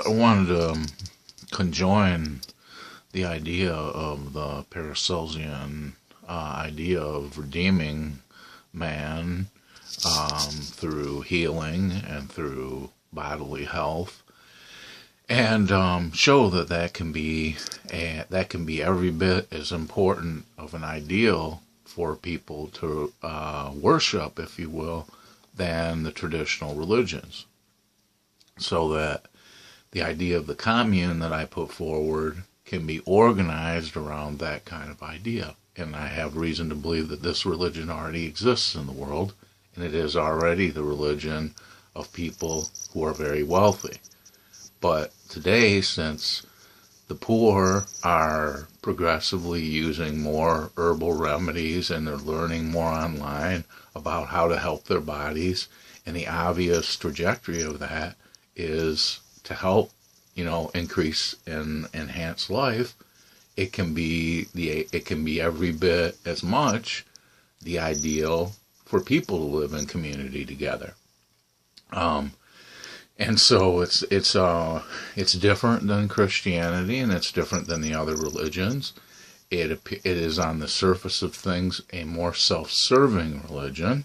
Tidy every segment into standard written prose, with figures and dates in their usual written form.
I wanted to conjoin the idea of the Paracelsian idea of redeeming man through healing and through bodily health, and show that that can be every bit as important of an ideal for people to worship, if you will, than the traditional religions. So that the idea of the commune that I put forward can be organized around that kind of idea. And I have reason to believe that this religion already exists in the world, and it is already the religion of people who are very wealthy. But today, since the poor are progressively using more herbal remedies and they're learning more online about how to help their bodies, and the obvious trajectory of that is to help, increase and enhance life, it can be every bit as much the ideal for people to live in community together. And so it's different than Christianity, and it's different than the other religions. It is on the surface of things a more self-serving religion,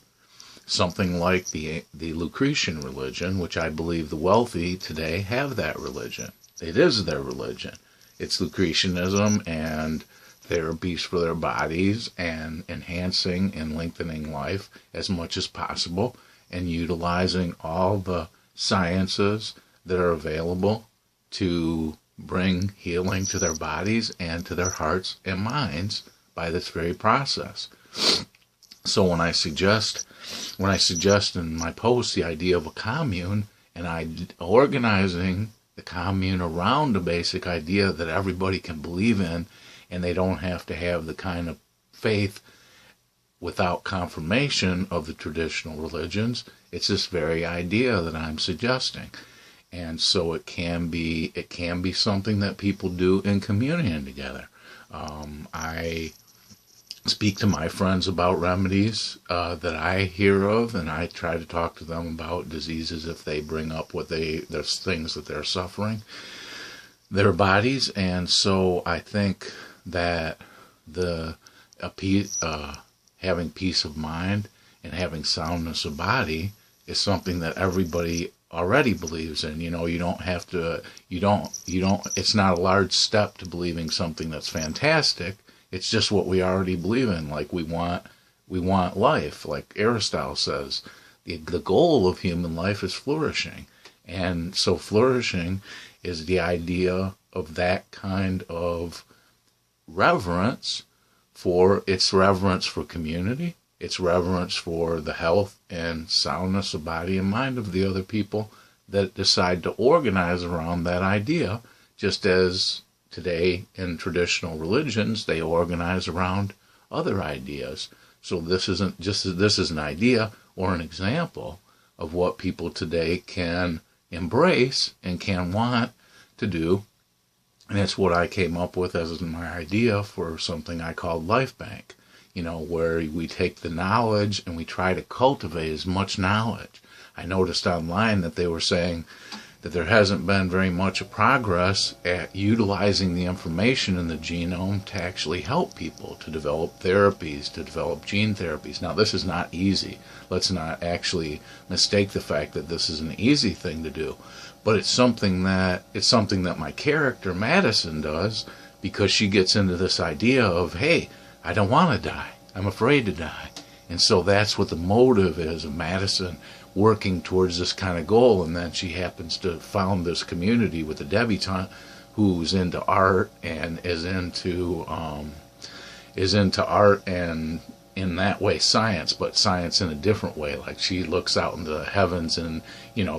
something like the Lucretian religion, which I believe the wealthy today have that religion. It is their religion. It's lucretionism and therapies for their bodies and enhancing and lengthening life as much as possible and utilizing all the sciences that are available to bring healing to their bodies and to their hearts and minds by this very process. So when I suggest in my post the idea of a commune, and organizing the commune around a basic idea that everybody can believe in, and they don't have to have the kind of faith without confirmation of the traditional religions. It's this very idea that I'm suggesting. And so it can be something that people do in communion together. I speak to my friends about remedies that I hear of, and I try to talk to them about diseases if they bring up there's things that they're suffering, their bodies. And so I think that having peace of mind and having soundness of body is something that everybody already believes in. You don't have to, it's not a large step to believing something that's fantastic. It's just what we already believe in. Like we want life. Like Aristotle says, the goal of human life is flourishing. And so flourishing is the idea of that kind of reverence for community. It's reverence for the health and soundness of body and mind of the other people that decide to organize around that idea, just as today in traditional religions they organize around other ideas. So this is an idea or an example of what people today can embrace and can want to do. And it's what I came up with as my idea for something I called Life Bank, where we take the knowledge and we try to cultivate as much knowledge. I noticed online that they were saying that there hasn't been very much progress at utilizing the information in the genome to actually help people, to develop therapies, to develop gene therapies. Now, this is not easy. Let's not actually mistake the fact that this is an easy thing to do. But it's something that my character, Madison, does, because she gets into this idea of, hey, I don't want to die. I'm afraid to die. And so that's what the motive is of Madison working towards this kind of goal. And then she happens to found this community with a debutante who's into art and is into art and in that way science, but science in a different way. Like she looks out into the heavens and,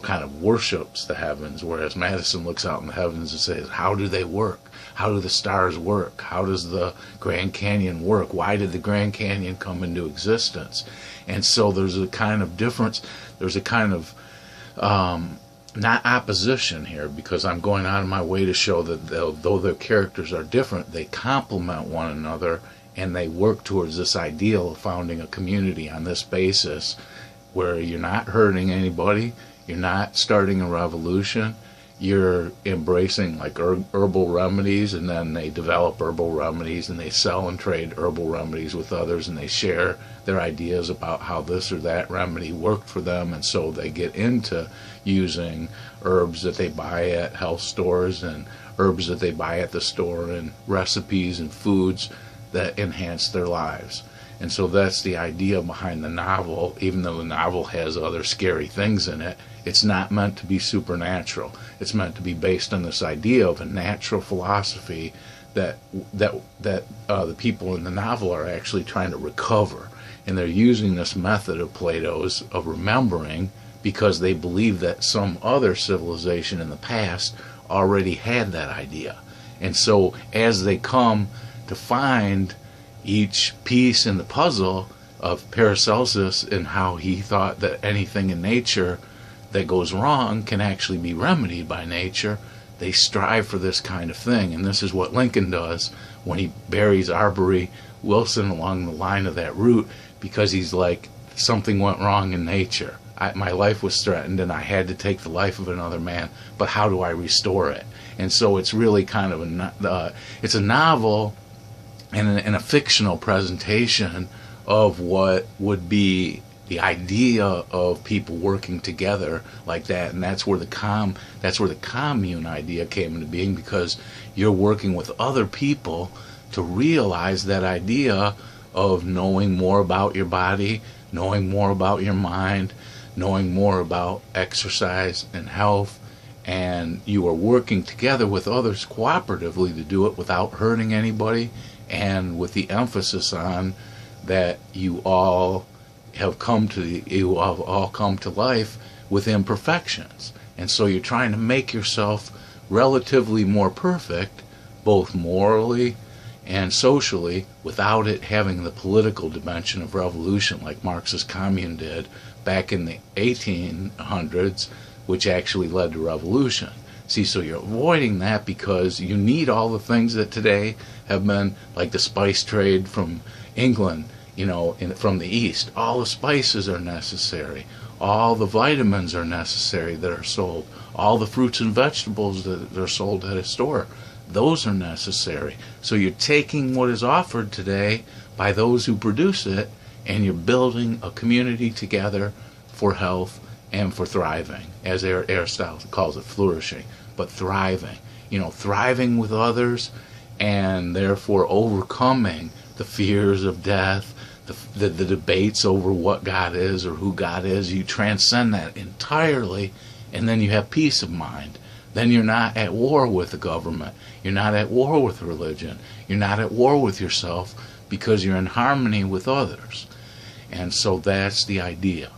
kind of worships the heavens, whereas Madison looks out in the heavens and says, how do they work? How do the stars work? How does the Grand Canyon work? Why did the Grand Canyon come into existence? And so there's a kind of difference. There's a kind of not opposition here, because I'm going out of my way to show that though their characters are different, they complement one another, and they work towards this ideal of founding a community on this basis, where you're not hurting anybody, you're not starting a revolution, you're embracing like herbal remedies, and then they develop herbal remedies and they sell and trade herbal remedies with others, and they share their ideas about how this or that remedy worked for them, and so they get into using herbs that they buy at health stores and herbs that they buy at the store and recipes and foods that enhance their lives. And so that's the idea behind the novel. Even though the novel has other scary things in it, it's not meant to be supernatural. It's meant to be based on this idea of a natural philosophy that the people in the novel are actually trying to recover. And they're using this method of Plato's of remembering because they believe that some other civilization in the past already had that idea. And so as they come to find each piece in the puzzle of Paracelsus and how he thought that anything in nature that goes wrong can actually be remedied by nature, they strive for this kind of thing. And this is what Lincoln does when he buries Arbery Wilson along the line of that route, because he's like, something went wrong in nature. My life was threatened and I had to take the life of another man, but how do I restore it? And so it's really kind of it's a novel and a fictional presentation of what would be the idea of people working together like that. And that's where the commune idea came into being, because you're working with other people to realize that idea of knowing more about your body, knowing more about your mind, knowing more about exercise and health, and you are working together with others cooperatively to do it without hurting anybody, and with the emphasis on that you all have come to life with imperfections. And so you're trying to make yourself relatively more perfect, both morally and socially, without it having the political dimension of revolution like Marx's commune did back in the 1800s, which actually led to revolution. See, so you're avoiding that because you need all the things that today have been, like the spice trade from England, from the East. All the spices are necessary. All the vitamins are necessary that are sold. All the fruits and vegetables that are sold at a store, those are necessary. So you're taking what is offered today by those who produce it, and you're building a community together for health and for thriving, as Aristotle calls it, flourishing, but thriving. Thriving with others, and therefore overcoming the fears of death, the debates over what God is or who God is. You transcend that entirely, and then you have peace of mind. Then you're not at war with the government. You're not at war with religion. You're not at war with yourself, because you're in harmony with others. And so that's the idea.